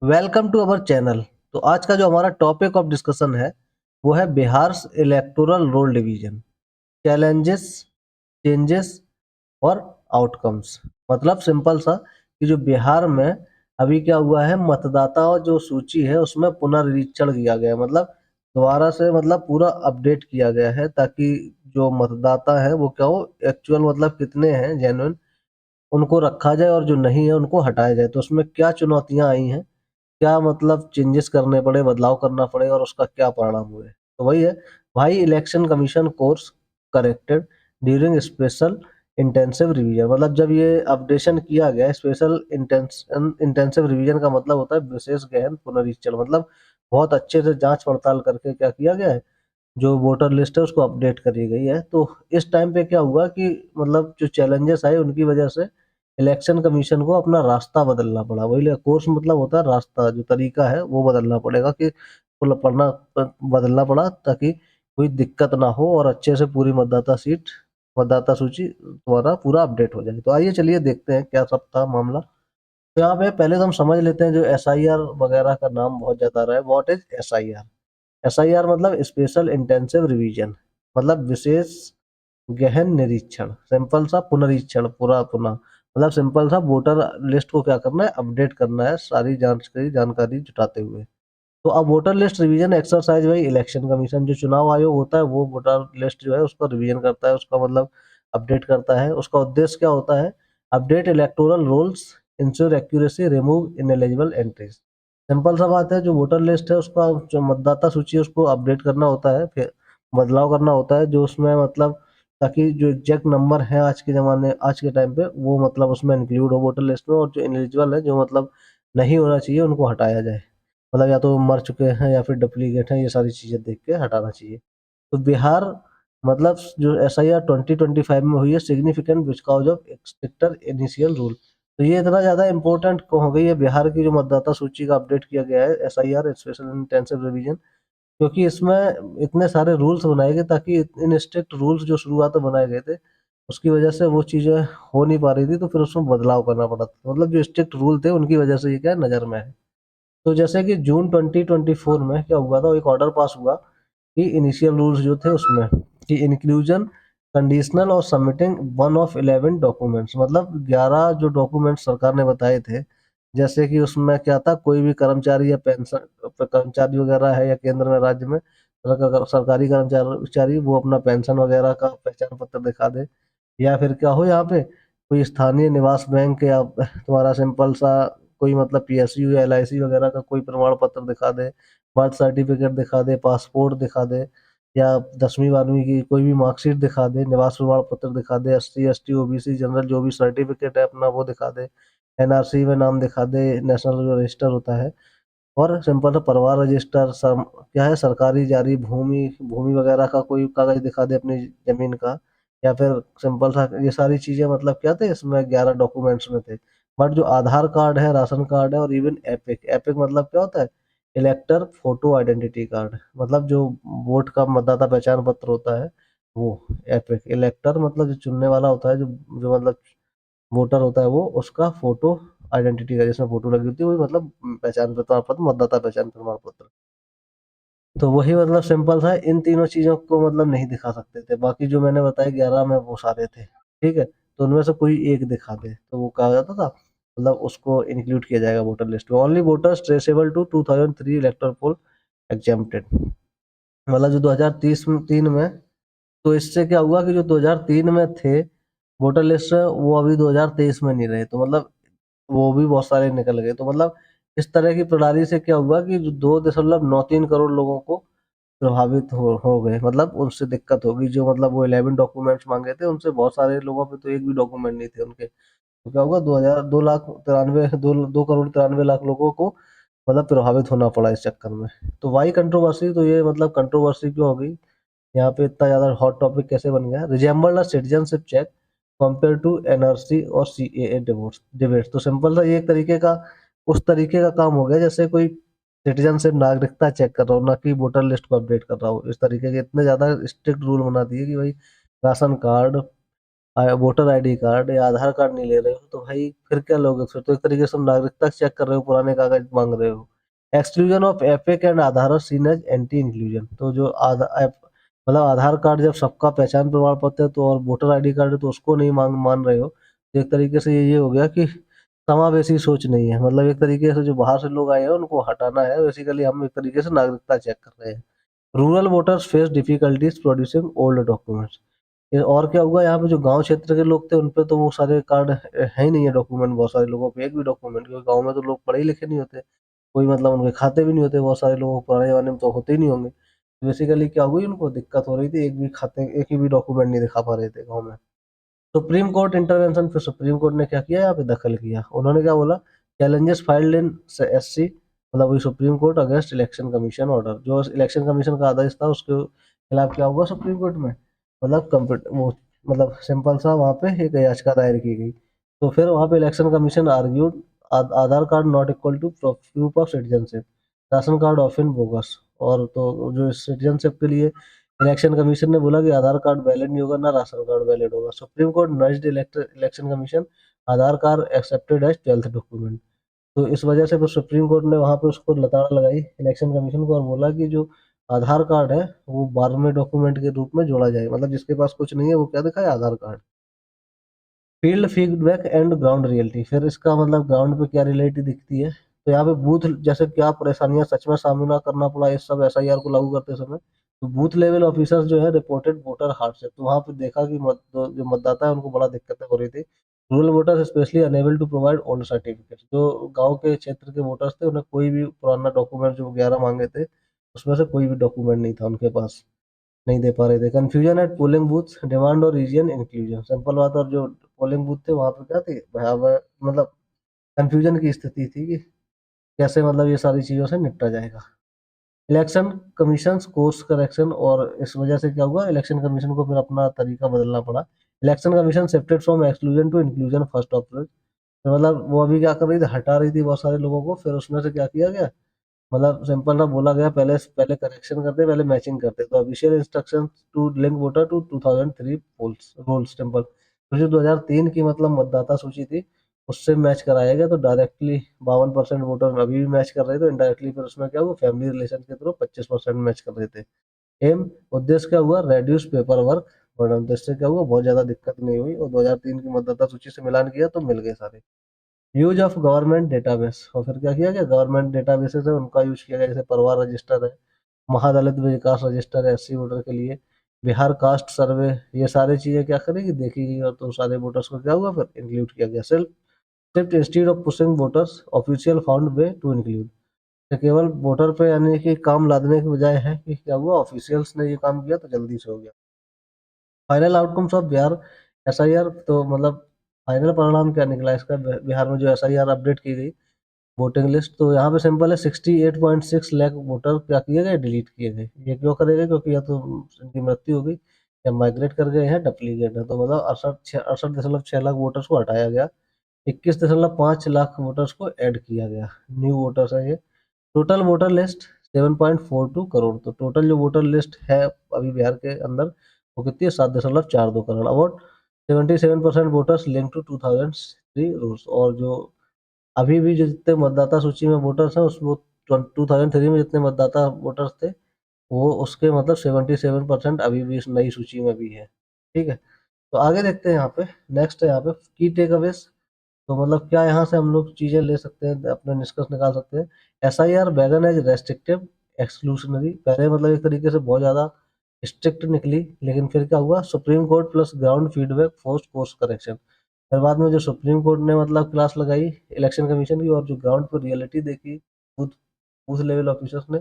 Welcome to our channel. तो आज का जो हमारा टॉपिक ऑफ डिस्कशन है वो है Bihar electoral roll division, challenges, changes और आउटकम्स। मतलब सिंपल सा कि जो बिहार में अभी क्या हुआ है, मतदाताओं जो सूची है उसमें पुनर्निरीक्षण किया गया है। मतलब दोबारा से मतलब पूरा अपडेट किया गया है ताकि जो मतदाता है वो क्या हो, एक्चुअल मतलब कितने हैं जेन्युइन, उनको रखा जाए और जो नहीं है उनको हटाया जाए। तो उसमें क्या चुनौतियां आई हैं, क्या मतलब चेंजेस करने पड़े, बदलाव करना पड़े और उसका क्या परिणाम हुए। तो वही है भाई, election commission course corrected during special intensive revision. मतलब जब ये अपडेशन किया गया, स्पेशल इंटेंसिव रिवीजन का मतलब होता है विशेष गहन पुनरीक्षण। मतलब बहुत अच्छे से जांच पड़ताल करके क्या किया गया है, जो वोटर लिस्ट है उसको अपडेट करी गई है। तो इस टाइम पे क्या हुआ कि मतलब जो चैलेंजेस आए उनकी वजह से इलेक्शन कमीशन को अपना रास्ता बदलना पड़ा। वही कोर्स मतलब होता है रास्ता, जो तरीका है वो बदलना पड़ेगा कि मतलब बदलना पड़ा ताकि कोई दिक्कत ना हो और अच्छे से पूरी मतदाता सूची द्वारा पूरा अपडेट हो जाए। तो आइए चलिए देखते हैं क्या सब था मामला। तो यहाँ पे पहले तो हम समझ लेते हैं, जो एसआईआर वगैरह का नाम बहुत ज्यादा रहा है। What is SIR? एसआईआर मतलब स्पेशल इंटेंसिव रिवीजन, मतलब विशेष गहन निरीक्षण। सिंपल सा पुनरीक्षण, पूरा पुनः मतलब सिंपल सा वोटर लिस्ट को क्या करना है, अपडेट करना है सारी जानकारी जुटाते हुए। तो अब वोटर लिस्ट रिवीजन एक्सरसाइज भाई, इलेक्शन कमीशन जो चुनाव आयोग होता है वो वोटर लिस्ट जो है उसको रिवीजन करता है, उसका मतलब अपडेट करता है। उसका उद्देश्य क्या होता है, update electoral rolls, ensure accuracy, remove ineligible entries. Simple सा बात है, जो वोटर लिस्ट है उसका जो मतदाता सूची है उसको अपडेट करना होता है, फिर बदलाव करना होता है जो उसमें मतलब ताकि जो एग्जैक्ट नंबर है आज के टाइम पे वो मतलब उसमें इंक्लूड हो वोटर लिस्ट में, और जो इनएलिजिबल है, जो मतलब नहीं होना चाहिए, उनको हटाया जाए। मतलब या तो मर चुके हैं या फिर डुप्लीकेट हैं, ये सारी चीजें देख के हटाना चाहिए। तो बिहार मतलब जो एसआईआर 2025 में हुई है, significant because of stricter initial rule. तो ये इतना ज्यादा इंपॉर्टेंट हो गई है बिहार की जो मतदाता सूची का अपडेट किया गया है, एसआईआर स्पेशल इंटेंसिव रिवीजन, क्योंकि इसमें इतने सारे रूल्स बनाए गए ताकि इन स्ट्रिक्ट रूल्स जो शुरुआत में बनाए गए थे उसकी वजह से वो चीजें हो नहीं पा रही थी, तो फिर उसमें बदलाव करना पड़ा था। मतलब जो स्ट्रिक्ट रूल थे उनकी वजह से ये क्या है, नजर में है। तो जैसे कि जून 2024 में क्या हुआ था, एक ऑर्डर पास हुआ कि इनिशियल रूल्स जो थे उसमें कि इंक्लूजन कंडीशनल और सबमिटिंग वन ऑफ 11 डॉक्यूमेंट्स। मतलब 11 जो डॉक्यूमेंट्स सरकार ने बताए थे, जैसे कि उसमें क्या था, कोई भी कर्मचारी या पेंशन कर्मचारी वगैरह है या केंद्र में राज्य में सरकारी कर्मचारी वो अपना पेंशन वगैरह का पहचान पत्र दिखा दे, या फिर क्या हो यहाँ पे कोई स्थानीय निवास बैंक या तुम्हारा सिंपल सा कोई मतलब पीएसयू या एलआईसी वगैरह का कोई प्रमाण पत्र दिखा दे, बर्थ सर्टिफिकेट दिखा दे, पासपोर्ट दिखा दे, या 10वीं 12वीं की कोई भी मार्कशीट दिखा दे, निवास प्रमाण पत्र दिखा दे, एससी एसटी ओबीसी जनरल जो भी सर्टिफिकेट है अपना वो दिखा दे, एनआरसी में नाम दिखा दे, नेशनल जो रजिस्टर होता है, और सिंपल सा परिवार रजिस्टर क्या है, सरकारी जारी भूमि भूमि वगैरह का कोई कागज दिखा दे अपनी जमीन का, या फिर सिंपल सा ये सारी चीजें मतलब क्या थे, इसमें 11 डॉक्यूमेंट्स में थे। बट जो आधार कार्ड है, राशन कार्ड है, और इवन एपिक एपिक मतलब क्या होता है, इलेक्टर फोटो आइडेंटिटी कार्ड, मतलब जो वोट का मतदाता पहचान पत्र होता है वो। एपिक इलेक्टर मतलब जो चुनने वाला होता है, जो जो मतलब वोटर होता है, वो उसका फोटो आइडेंटिटी का जिसमें फोटो लगी होती है वही मतलब पहचान प्रमाण पत्र, मतदाता पहचान प्रमाण पत्र। तो वही मतलब सिंपल था, इन तीनों चीजों को मतलब नहीं दिखा सकते थे, बाकी जो मैंने बताया 11 में वो सारे थे। ठीक है, तो उनमें से कोई एक दिखा दे तो वो कहा जाता था मतलब उसको इंक्लूड किया जाएगा वोटर लिस्ट में। Only voters traceable to 2003 elector poll exempted. मतलब जो 2030 3 में, तो इससे क्या हुआ कि जो 2003 में थे वोटर लिस्ट वो अभी 2023 में नहीं रहे, तो मतलब वो भी बहुत सारे निकल गए। तो मतलब इस तरह की प्रणाली से क्या हुआ कि जो 2.93 करोड़ लोगों को प्रभावित हो गए, मतलब उनसे दिक्कत होगी। जो मतलब वो 11 डॉक्यूमेंट्स मांगे थे उनसे बहुत सारे लोगों पे तो एक भी डॉक्यूमेंट नहीं थे उनके। तो क्या होगा, 2 करोड़ 93 लाख लोगों को मतलब प्रभावित होना पड़ा इस चक्कर में। तो वाई कंट्रोवर्सी, तो ये मतलब कंट्रोवर्सी क्यों हो गई, यहाँ पे इतना ज्यादा हॉट टॉपिक कैसे बन गया। Resemble citizenship check compare to NRC और सीएए डिबेट्स। तो सिंपल सा ये एक तरीके का उस तरीके का काम हो गया जैसे कोई सिटीजनशिप नागरिकता चेक कर रहा हो, ना कि वोटर लिस्ट को अपडेट कर रहा हो। इस तरीके के इतने ज्यादा स्ट्रिक्ट रूल बना दिए कि भाई ration card, voter ID card या आधार कार्ड नहीं ले रहे हो तो भाई फिर क्या लोगे? फिर तो एक तरीके से नागरिकता चेक कर रहे हो, पुराने कागज मांग रहे हो। Exclusion of EPIC and Aadhaar seen as anti inclusion. तो जो मतलब आधार कार्ड जब सबका पहचान प्रमाण पत्र है तो और वोटर आईडी कार्ड है तो उसको नहीं मान रहे हो, तो एक तरीके से ये हो गया कि समावेशी सोच नहीं है। मतलब एक तरीके से जो बाहर से लोग आए हैं उनको हटाना है, बेसिकली हम एक तरीके से नागरिकता चेक कर रहे हैं। Rural voters face difficulties producing old documents. और क्या हुआ, यहाँ पे जो गांव क्षेत्र के लोग थे उन पे तो वो सारे कार्ड है ही नहीं है, डॉक्यूमेंट बहुत सारे लोगों पे एक भी डॉक्यूमेंट, क्योंकि गांव में तो लोग पढ़े ही लिखे नहीं होते, कोई मतलब उनके खाते भी नहीं होते, बहुत सारे लोगों को पुराने जमाने में तो होते ही नहीं होंगे। बेसिकली क्या हुई, उनको दिक्कत हो रही थी, एक भी खाते एक ही भी डॉक्यूमेंट नहीं दिखा पा रहे थे गाँव में। सुप्रीम कोर्ट इंटरवेंशन, फिर सुप्रीम कोर्ट ने क्या किया, यहाँ पे दखल किया। उन्होंने क्या बोला, चैलेंजेस फाइल्ड इन एससी, मतलब वही supreme court against election commission order, जो इलेक्शन कमीशन का आदेश था उसके खिलाफ क्या हुआ सुप्रीम कोर्ट में, मतलब कंप्यूटर वो, मतलब सिंपल सा वहाँ पे एक याचिका दायर की गई। तो फिर वहाँ पे election commission argued Aadhaar card not equal to proof of citizenship, ration card often bogus. और तो जो सिटीजनशिप के लिए इलेक्शन कमीशन ने बोला कि आधार कार्ड वैलिड नहीं होगा ना राशन कार्ड वैलिड होगा। Supreme Court nudged Election Commission, Aadhaar card accepted as 12th document. तो इस वजह से फिर सुप्रीम कोर्ट ने वहां पे उसको लताड़ लगाई इलेक्शन कमीशन को और बोला कि जो आधार कार्ड है वो 12वें डॉक्यूमेंट के रूप में जोड़ा जाए, मतलब जिसके पास कुछ नहीं है वो क्या दिखाए, Aadhaar card. Field feedback and ground reality, फिर इसका मतलब ग्राउंड पे क्या रियलिटी दिखती है। तो यहाँ पे बूथ जैसे क्या परेशानियां सच में सामना करना पड़ा इस सब एसआईआर को लागू करते समय। तो बूथ लेवल ऑफिसर्स जो है रिपोर्टेड वोटर हार्डशिप, तो वहाँ पे देखा कि जो मतदाता है उनको बड़ा दिक्कतें हो रही थी। Rural voters specially unable to provide old certificate, जो गांव के क्षेत्र के वोटर्स थे उन्हें कोई भी पुराना डॉक्यूमेंट जो 11 मांगे थे उसमें से कोई भी डॉक्यूमेंट नहीं था उनके पास, नहीं दे पा रहे थे। Confusion at polling booth, demand और रीजन इंक्लूजन, सिंपल बात। और जो पोलिंग बूथ थे वहां पे क्या थे भयावह, मतलब कंफ्यूजन की स्थिति थी कि कैसे मतलब ये सारी चीजों से निपटा जाएगा। इलेक्शन कमीशन कोर्स करेक्शन, और इस वजह से क्या हुआ, इलेक्शन कमीशन को फिर अपना तरीका बदलना पड़ा। Election commission shifted from exclusion to inclusion first approach. तो मतलब वो अभी क्या कर रही थी, हटा रही थी बहुत सारे लोगों को, फिर उसमें से क्या किया गया, मतलब सिंपल ना बोला गया, पहले पहले करेक्शन करते, पहले मैचिंग करते। तो official instruction to link voter to 2003 polls rolls temple, तो जो 2003 की मतलब मतदाता सूची थी उससे मैच कराया गया। तो डायरेक्टली 52% वोटर अभी भी मैच कर रहे थे, इनडायरेक्टली फिर उसमें क्या हुआ, फैमिली रिलेशन के थ्रू 25% मैच कर रहे थे। एम, उद्देश्य क्या हुआ, रेड्यूस पेपर वर्क बर्डन, तो इससे क्या हुआ, बहुत ज्यादा दिक्कत नहीं हुई और 2003 की मतदाता सूची से मिलान किया तो मिल गए सारे। यूज ऑफ गवर्नमेंट डेटाबेस, और फिर क्या किया गया, गवर्नमेंट डेटाबेसेस है उनका यूज किया गया, जैसे परिवार रजिस्टर है, महादलित विकास रजिस्टर है एससी वोटर के लिए, बिहार कास्ट सर्वे, ये सारी चीजें क्या करेगी, देखी गई और तो सारे वोटर्स को क्या हुआ, फिर इंक्लूड किया गया। सेल्फ सिर्फ instead of pushing voters official found way to include, तो केवल वोटर पे यानी कि काम लादने के बजाय है कि क्या हुआ, ऑफिशियल्स ने ये काम किया तो जल्दी से हो गया। Final outcomes of Bihar SIR, तो मतलब फाइनल परिणाम क्या निकला इसका, बिहार में जो एसआईआर अपडेट की गई वोटिंग लिस्ट, तो यहाँ पे सिंपल है, 68.6 लाख वोटर क्या किए गए, डिलीट किए गए। ये क्यों करे गए, क्योंकि या तो इनकी मृत्यु हो गई या माइग्रेट कर गए हैं, डुप्लीकेट है। तो मतलब 68.6 लाख वोटर्स को हटाया गया, 21.5 लाख वोटर्स को ऐड किया गया, न्यू वोटर्स है ये। टोटल वोटर लिस्ट 7.42 करोड़, तो टोटल जो वोटर लिस्ट है अभी बिहार के अंदर वो कितनी है, 7.42 crore. About 77% voters link to 2003 rules, और जो अभी भी जो जितने मतदाता सूची में वोटर्स हैं उस वो 2003 में जितने मतदाता वोटर्स थे वो उसके मतलब 77% अभी भी इस नई सूची में भी है। ठीक है, तो आगे देखते हैं यहाँ पे। नेक्स्ट है यहाँ पे की टेक अवेज, तो मतलब क्या यहाँ से हम लोग चीजें ले सकते हैं, अपने निष्कर्ष निकाल सकते हैं। एसआईआर बैगन एज रेस्ट्रिक्टिव एक्सक्लूशनरी, पहले मतलब एक तरीके से बहुत ज्यादा स्ट्रिक्ट निकली, लेकिन फिर क्या हुआ, supreme court plus ground feedback force course correction. फिर बाद में जो सुप्रीम कोर्ट ने मतलब क्लास लगाई इलेक्शन कमीशन की और जो ग्राउंड पर रियलिटी देखी बूथ बूथ लेवल ऑफिसर्स ने,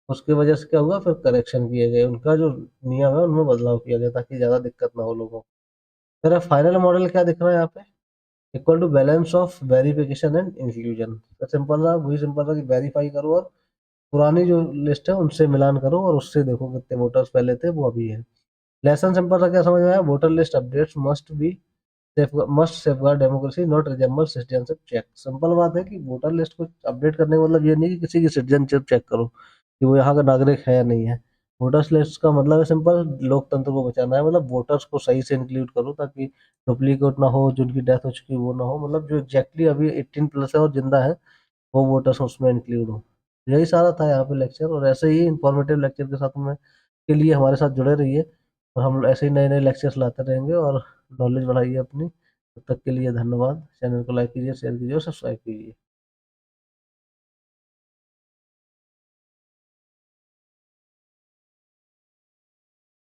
उसकी वजह से क्या हुआ, फिर करेक्शन किए गए, उनका जो नियम है उनमें बदलाव किया गया ताकि ज्यादा दिक्कत ना हो लोगों को। फिर फाइनल मॉडल क्या दिख रहा है यहाँ पे, equal to balance of verification and inclusion. तो सिंपल रहा, वही सिंपल रहा कि वेरीफाई करो और पुरानी जो लिस्ट है उनसे मिलान करो और उससे देखो कितने वोटर्स पहले थे वो अभी है। लेसन सिंपल सा क्या समझ में आया, voter list updates must safeguard democracy not resemble citizenship check. Simple बात है कि वोटर लिस्ट को अपडेट करने का मतलब ये नहीं कि किसी की सिटीजनशिप चेक करो कि वो यहाँ का नागरिक है या नहीं है, वोटर्स लिस्ट का मतलब है सिंपल, लोकतंत्र को बचाना है, मतलब वोटर्स को सही से इंक्लूड करो ताकि डुप्लीकेट ना हो, जिनकी डेथ हो चुकी है वो ना हो, मतलब जो एग्जैक्टली अभी 18+ है और जिंदा है वो वोटर्स उसमें इंक्लूड हो। यही सारा था यहाँ पे लेक्चर, और ऐसे ही इंफॉर्मेटिव लेक्चर के साथ में के लिए हमारे साथ जुड़े रहिए, और हम ऐसे ही नए नए लेक्चर्स लाते रहेंगे और नॉलेज बढ़ाइए अपनी। तब तक के लिए धन्यवाद। चैनल को लाइक कीजिए, शेयर कीजिए और सब्सक्राइब कीजिए।